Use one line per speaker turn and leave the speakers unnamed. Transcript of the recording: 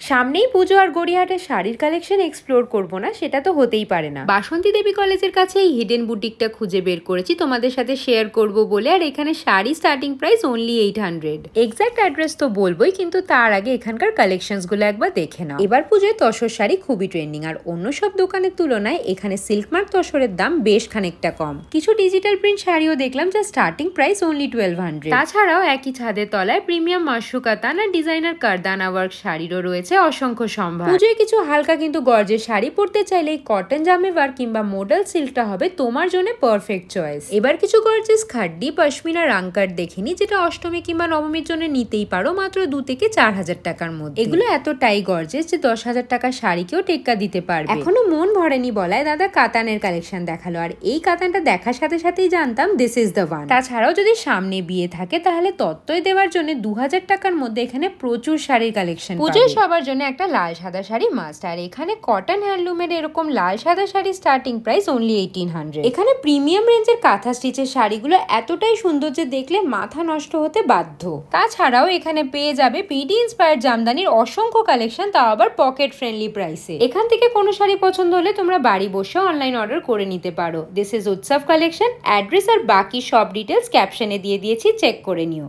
সামনেই পুজো আর গড়িয়াহাটের শাড়ির collection explore করবো না সেটা তো হতেই পারে না। বাসন্তী দেবী কলেজের কাছে এই হিডেন বুটিকটা খুঁজে বের করেছি তোমাদের সাথে শেয়ার করব বলে। আর এখানে sari starting price only 800। Exact address তো বলবোই, কিন্তু তার আগে এখানকার কালেকশনস গুলো একবার দেখে নাও। এবার পুজোয় তসর শাড়ি খুবই ট্রেন্ডিং, আর অন্য সব দোকানের তুলনায় এখানে সিল্ক মার্ক তসরের দাম বেশ খানিকটা কম। কিছু ডিজিটাল প্রিন্ট শাড়িও দেখলাম যা স্টার্টিং প্রাইস অনলি 1200। তাছাড়াও একই ছাদের তলায় প্রিমিয়াম মাশরু কাতান আর ডিজাইনার কারদানা ওয়ার্ক শাড়িরও রয়েছে অসংখ্য সম্ভার। পুজোয় কিছু হালকা কিন্তু গর্জের শাড়ি পরতে চাইলে কটন জামেওয়ার কিংবা মডেল সিল্কটা হবে তোমার জন্য পারফেক্ট চয়েস। এবার কিছু গর্জেস খাড্ডি পশমিনা রাংকাট দেখিনি, যেটা অষ্টমী কিংবা নবমীর জন্য নিতেই পারো মাত্র 2 থেকে 4000 টাকার মধ্যে। এগুলো এতটাই গর্জেস যে 10,000 টাকার শাড়িকেও টেক্কা দিতে পারবে। এখনো মন ভরেনি বলায় দাদা কাতানের কালেকশন দেখালো, আর এই কাতানটা দেখার সাথে সাথেই জানতাম দিস ইজ দ্য ওয়ান। তাছাড়াও যদি সামনে বিয়ে থাকে তাহলে তত্ত্বই দেওয়ার জন্য 2000 টাকার মধ্যে এখানে প্রচুর শাড়ির কালেকশন। পুজোয় সবার জন্য একটা লাল সাদা শাড়ি মাস্ট, আর এখানে কটন হ্যান্ডলুমের এরকম লাল সাদা শাড়ি স্টার্টিং প্রাইস অনলি 1800। এখানে প্রিমিয়াম রেঞ্জের কাঁথা স্টিচের শাড়িগুলো এতটাই সুন্দর যে দেখলে মাথা নষ্ট হতে বাধ্য। তাছাড়াও এখানে পেয়ে যাবে পিডি ইন্সপায়ার্ড জামদানির অসংখ্য কালেকশন, তাও আবার পকেট ফ্রেন্ডলি প্রাইসে। এখান থেকে কোনো শাড়ি পছন্দ হলে তোমরা বাড়ি বসে অনলাইন অর্ডার করে নিতে পারো। দিস ইজ উৎসব কালেকশন। অ্যাড্রেস আর বাকি সব ডিটেলস ক্যাপশনে দিয়ে দিয়েছি, চেক করে নিও।